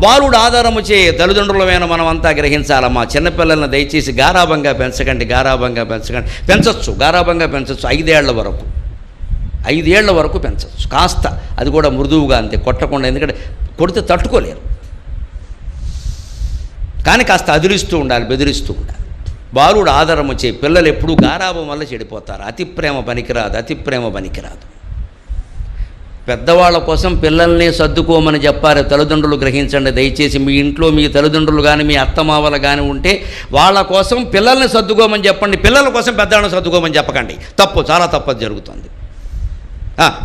బాలుడు ఆధారము చే తల్లిదండ్రులమైన మనమంతా గ్రహించాలమ్మా. చిన్నపిల్లల్ని దయచేసి గారాబంగా పెంచకండి, గారాబంగా పెంచకండి. పెంచవచ్చు, గారాబంగా పెంచవచ్చు 5 ఏళ్ల వరకు, 5 ఏళ్ల వరకు పెంచవచ్చు కాస్త, అది కూడా మృదువుగా, అంతే, కొట్టకుండా. ఎందుకంటే కొడితే తట్టుకోలేరు. కానీ కాస్త అదిరిస్తూ ఉండాలి, బెదిరిస్తూ ఉండాలి. బాలుడు ఆధారము చే. పిల్లలు ఎప్పుడూ గారాబం వల్ల చెడిపోతారు. అతి ప్రేమ పనికిరాదు, అతి ప్రేమ పనికిరాదు. పెద్దవాళ్ళ కోసం పిల్లల్ని సర్దుకోమని చెప్పారు తల్లిదండ్రులు. గ్రహించండి దయచేసి. మీ ఇంట్లో మీ తల్లిదండ్రులు కానీ మీ అత్తమావలు కానీ ఉంటే వాళ్ళ కోసం పిల్లల్ని సర్దుకోమని చెప్పండి. పిల్లల కోసం పెద్దవాళ్ళని సర్దుకోమని చెప్పకండి. తప్పు, చాలా తప్పది జరుగుతుంది.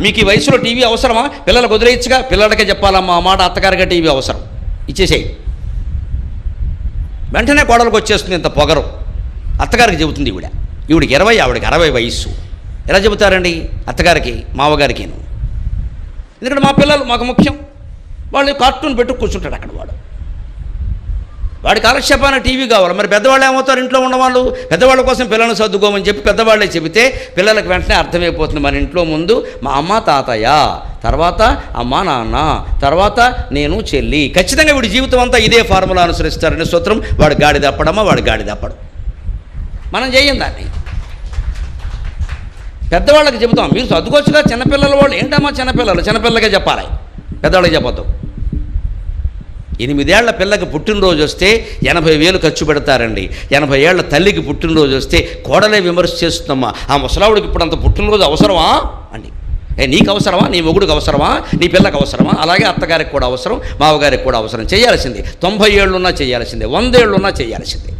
మీకు ఈ వయసులో టీవీ అవసరమా? పిల్లలకు వదిలేయచ్చుగా. పిల్లలకే చెప్పాలమ్మా ఆ మాట, అత్తగారిగా టీవీ అవసరం, ఇచ్చేసేయి. వెంటనే కోడలకు వచ్చేస్తుంది ఇంత పొగరు. అత్తగారికి చెబుతుంది ఈవిడికి 20, ఆవిడకి 60 వయస్సు. ఎలా చెబుతారండి అత్తగారికి, మావగారికిను? ఎందుకంటే మా పిల్లలు మాకు ముఖ్యం. వాళ్ళు కార్టూన్ పెట్టు కూర్చుంటాడు అక్కడ. వాడి కాలక్షేపాన టీవీ కావాలి. మరి పెద్దవాళ్ళు ఏమవుతారు? ఇంట్లో ఉన్నవాళ్ళు పెద్దవాళ్ళ కోసం పిల్లల్ని సర్దుకోమని చెప్పి పెద్దవాళ్ళే చెబితే పిల్లలకు వెంటనే అర్థమైపోతుంది. మన ఇంట్లో ముందు మా అమ్మ తాతయ్య, తర్వాత అమ్మ నాన్న, తర్వాత నేను చెల్లి. ఖచ్చితంగా వీడి జీవితం అంతా ఇదే ఫార్ములా అనుసరిస్తారని సూత్రం. వాడు గాడి తప్పడమా, వాడు గాడి తప్పడం. మనం చేయం దాన్ని. పెద్దవాళ్ళకి చెబుతాం, మీరు సర్దుకోవచ్చుగా. చిన్నపిల్లల వాళ్ళు ఏంటమ్మా చిన్నపిల్లలు, చిన్నపిల్లలకే చెప్పాలి, పెద్దవాళ్ళకి చెప్పొద్దు. 8 ఏళ్ల పిల్లకి పుట్టినరోజు వస్తే 80,000 ఖర్చు పెడతారండి. 80 ఏళ్ల తల్లికి పుట్టినరోజు వస్తే కోడలే విమర్శ చేస్తుందమ్మా. ఆ ముసలావుడికి ఇప్పుడు అంత పుట్టినరోజు అవసరమా అండి? నీకు అవసరమా? నీ మొగుడికి అవసరమా? నీ పిల్లకి అవసరమా? అలాగే అత్తగారికి కూడా అవసరం, మావగారికి కూడా అవసరం. చేయాల్సింది. 90 ఏళ్ళున్నా చేయాల్సిందే, 100 ఏళ్ళున్నా చేయాల్సిందే.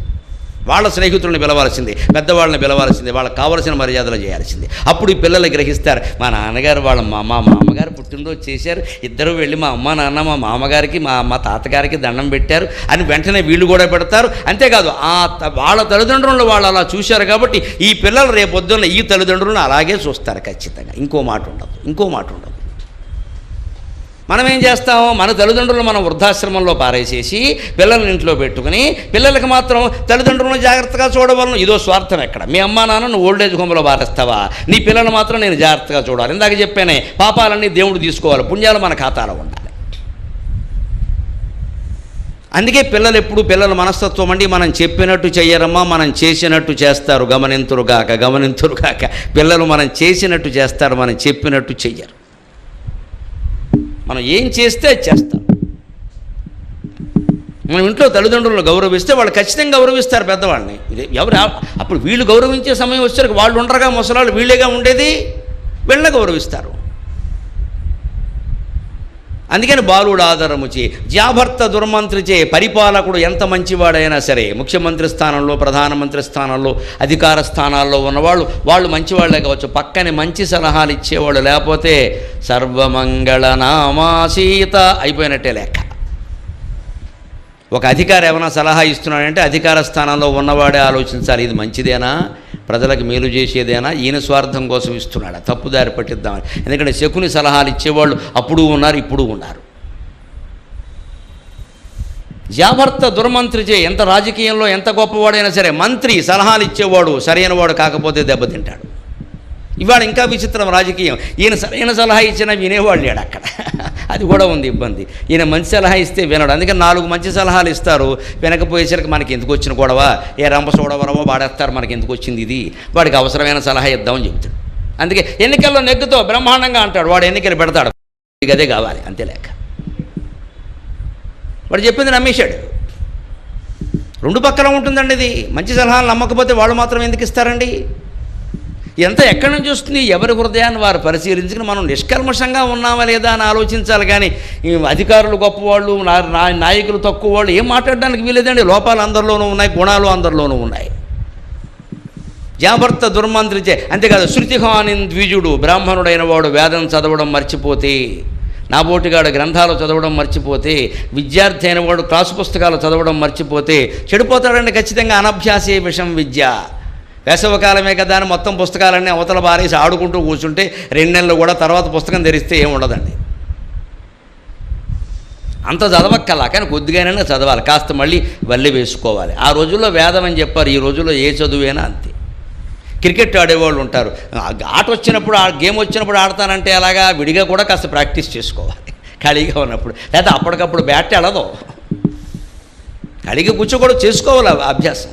వాళ్ళ స్నేహితులను పిలవాల్సిందే, పెద్దవాళ్ళని పిలవాల్సిందే, వాళ్ళకి కావలసిన మర్యాదలు చేయాల్సిందే. అప్పుడు ఈ పిల్లలు గ్రహిస్తారు, మా నాన్నగారు మా మామగారు పుట్టినరోజు చేశారు, ఇద్దరు వెళ్ళి మా అమ్మ నాన్న మా మామగారికి మా తాతగారికి దండం పెట్టారు అని వెంటనే వీళ్ళు కూడా పెడతారు. అంతేకాదు వాళ్ళ తల్లిదండ్రులను వాళ్ళు అలా చూశారు కాబట్టి ఈ పిల్లలు రేపొద్దున్న ఈ తల్లిదండ్రులను అలాగే చూస్తారు ఖచ్చితంగా. ఇంకో మాట ఉండదు. మనం ఏం చేస్తాము? మన తల్లిదండ్రులు మనం వృద్ధాశ్రమంలో పారేసేసి పిల్లల్ని ఇంట్లో పెట్టుకుని పిల్లలకి మాత్రం తల్లిదండ్రులను జాగ్రత్తగా చూడవలను. ఇదో స్వార్థం. ఎక్కడ మీ అమ్మా నాన్న నువ్వు ఓల్డేజ్ హోమ్లో పారేస్తావా? నీ పిల్లలు మాత్రం నేను జాగ్రత్తగా చూడాలి. ఇందాక చెప్పానే, పాపాలన్నీ దేవుడు తీసుకోవాలి, పుణ్యాలు మన ఖాతాలో ఉండాలి. అందుకే పిల్లలు ఎప్పుడు పిల్లల మనస్తత్వం అండి, మనం చెప్పినట్టు చెయ్యరమ్మా, మనం చేసినట్టు చేస్తారు. గమనింతురుగాక. పిల్లలు మనం చేసినట్టు చేస్తారు, మనం చెప్పినట్టు చెయ్యరు. మనం ఏం చేస్తే చేస్తాం. మనం ఇంట్లో తల్లిదండ్రులను గౌరవిస్తే వాళ్ళు ఖచ్చితంగా గౌరవిస్తారు పెద్దవాళ్ళని. ఎవరు అప్పుడు వీళ్ళు గౌరవించే సమయం వచ్చేసరికి వాళ్ళు ఉండరుగా, ముసలాళ్ళు వీళ్ళేగా ఉండేది, వీళ్ళని గౌరవిస్తారు. అందుకని బాలుడు ఆధారము చే. జాభర్త దుర్మంత్రి చే. పరిపాలకుడు ఎంత మంచివాడైనా సరే, ముఖ్యమంత్రి స్థానంలో, ప్రధానమంత్రి స్థానంలో, అధికార స్థానాల్లో ఉన్నవాళ్ళు వాళ్ళు మంచివాళ్లే కావచ్చు, పక్కనే మంచి సలహాలు ఇచ్చేవాళ్ళు లేకపోతే సర్వమంగళ నామాసీత అయిపోయినట్టే లెక్క. ఒక అధికారి ఏమైనా సలహా ఇస్తున్నాడంటే అధికార స్థానంలో ఉన్నవాడే ఆలోచించాలి, ఇది మంచిదేనా, ప్రజలకు మేలు చేసేదేనా, ఈయన స్వార్థం కోసం ఇస్తున్నాడా, తప్పుదారి పట్టిద్దామని. ఎందుకంటే శకుని సలహాలు ఇచ్చేవాళ్ళు అప్పుడు ఉన్నారు, ఇప్పుడు ఉన్నారు. జాభర్త దుర్మంత్రి చే. ఎంత రాజకీయంలో ఎంత గొప్పవాడైనా సరే మంత్రి సలహాలు ఇచ్చేవాడు సరైన వాడు కాకపోతే దెబ్బతింటాడు. ఇవాళ ఇంకా విచిత్రం రాజకీయం. ఈయన సరైన సలహా ఇచ్చినా వినేవాళ్ళు లేడు అక్కడ. అది కూడా ఉంది ఇబ్బంది. ఈయన మంచి సలహా ఇస్తే వినడు. అందుకని 4 మంచి సలహాలు ఇస్తారు, వినకపోయేసరికి మనకి ఎందుకు వచ్చిన గొడవ, ఏ రంపసోడవరమో వాడేస్తారు, మనకి ఎందుకు వచ్చింది ఇది, వాడికి అవసరమైన సలహా ఇద్దామని చెబుతాడు. అందుకే ఎన్నికల్లో నెగ్గుతో బ్రహ్మాండంగా అంటాడు, వాడు ఎన్నికలు పెడతాడు, అదే కావాలి అంతే లేక. వాడు చెప్పింది నమ్మేశాడు. 2 పక్కల ఉంటుందండి ఇది. మంచి సలహాలు నమ్మకపోతే వాళ్ళు మాత్రం ఎందుకు ఇస్తారండి? ఎంత ఎక్కడి నుంచి వస్తుంది? ఎవరి హృదయాన్ని వారు పరిశీలించుకుని మనం నిష్కల్మషంగా ఉన్నామా లేదా అని ఆలోచించాలి. కానీ అధికారులు గొప్పవాళ్ళు, నాయకులు తక్కువ వాళ్ళు ఏం మాట్లాడడానికి వీలేదండి. లోపాలు అందరిలోనూ ఉన్నాయి, గుణాలు అందరిలోనూ ఉన్నాయి. జాభర్త దుర్మంత్రిచే. అంతేకాదు శృతిహానిన్ ద్విజుడు. బ్రాహ్మణుడైన వాడు వేదం చదవడం మర్చిపోతే, నాబోటిగాడు గ్రంథాలు చదవడం మర్చిపోతే, విద్యార్థి అయిన వాడు క్లాసు పుస్తకాలు చదవడం మర్చిపోతే చెడిపోతాడండి ఖచ్చితంగా. అనభ్యాసే విషం విద్య. వేసవకాలమే కదా అని మొత్తం పుస్తకాలన్నీ అవతల బారేసి ఆడుకుంటూ కూర్చుంటే 2 నెలలు కూడా తర్వాత పుస్తకం తెరిస్తే ఏం ఉండదండి. అంత చదవక్కల్లా, కానీ కొద్దిగానైనా చదవాలి, కాస్త మళ్ళీ వల్లి వేసుకోవాలి. ఆ రోజుల్లో వేదం అని చెప్పారు, ఈ రోజుల్లో ఏ చదువైనా అంతే. క్రికెట్ ఆడేవాళ్ళు ఉంటారు, ఆట వచ్చినప్పుడు గేమ్ వచ్చినప్పుడు ఆడతానంటే అలాగా విడిగా కూడా కాస్త ప్రాక్టీస్ చేసుకోవాలి ఖాళీగా ఉన్నప్పుడు. లేదా అప్పటికప్పుడు బ్యాట్ వెళ్ళదు. అడిగి కూర్చోకూడదు, చేసుకోవాలి అభ్యాసం.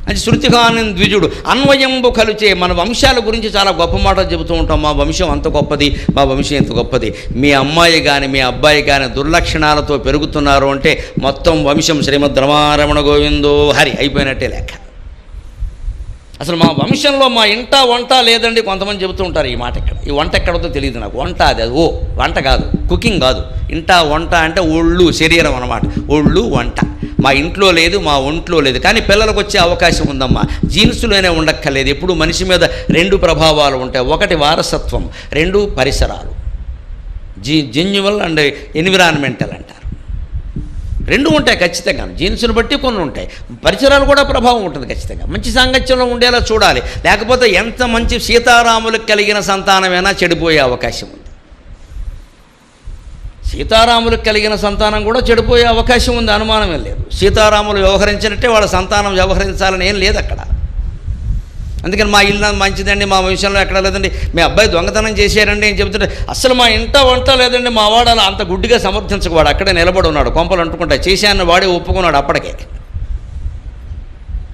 అది శృతిగాని ద్విజుడు అన్వయంబు కలుచే. మన వంశాల గురించి చాలా గొప్ప మాటలు చెబుతూ ఉంటాం. మా వంశం అంత గొప్పది, మా వంశం ఎంత గొప్పది. మీ అమ్మాయి కానీ మీ అబ్బాయి కానీ దుర్లక్షణాలతో పెరుగుతున్నారు అంటే మొత్తం వంశం శ్రీమద్ రమారమణ గోవిందో హరి అయిపోయినట్టే లెక్క. అసలు మా వంశంలో మా ఇంట వంట లేదండి కొంతమంది చెబుతూ ఉంటారు. ఈ మాట ఎక్కడ, ఈ వంట ఎక్కడతో తెలియదు నాకు. వంట అది ఓ వంట కాదు, కుకింగ్ కాదు. ఇంట వంట అంటే ఒళ్ళు శరీరం అన్నమాట. ఒళ్ళు వంట మా ఇంట్లో లేదు, మా ఒంట్లో లేదు. కానీ పిల్లలకు వచ్చే అవకాశం ఉందమ్మా. జీన్స్లోనే ఉండక్కర్లేదు. ఎప్పుడు మనిషి మీద 2 ప్రభావాలు ఉంటాయి. ఒకటి వారసత్వం, 2 పరిసరాలు. జెన్యువల్ అండ్ ఎన్విరాన్మెంటల్ అంటారు. 2 ఉంటాయి ఖచ్చితంగా. జీన్స్ను బట్టి కొన్ని ఉంటాయి, పరిసరాలు కూడా ప్రభావం ఉంటుంది ఖచ్చితంగా. మంచి సాంగత్యంలో ఉండేలా చూడాలి. లేకపోతే ఎంత మంచి సీతారాములకు కలిగిన సంతానమైనా చెడిపోయే అవకాశం ఉంది. సీతారాములకు కలిగిన సంతానం కూడా చెడిపోయే అవకాశం ఉంది, అనుమానమే లేదు. సీతారాములు వ్యవహరించినట్టే వాళ్ళ సంతానం వ్యవహరించాలని ఏం లేదు అక్కడ. అందుకని మా ఇల్లు మంచిదండి, మా వంశంలో ఎక్కడ లేదండి, మీ అబ్బాయి దొంగతనం చేశారండి అని చెబుతుంటే అసలు మా ఇంట వంట లేదండి, మా వాడు అలా అంత గుడ్డిగా సమర్థించకవాడు. అక్కడే నిలబడి ఉన్నాడు, కొంపలు అంటుకుంటా. చేశాను వాడే ఒప్పుకున్నాడు అప్పటికే.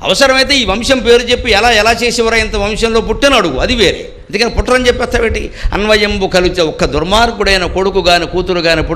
అవసరమైతే ఈ వంశం పేరు చెప్పి ఎలా చేసేవారా, ఇంత వంశంలో పుట్టిన అడుగు, అది వేరే. అందుకని పుట్టరని చెప్పేస్తావేటి. అన్వయంబు కలుచే. ఒక్క దుర్మార్గుడైన కొడుకు కానీ కూతురు కానీ పుడితే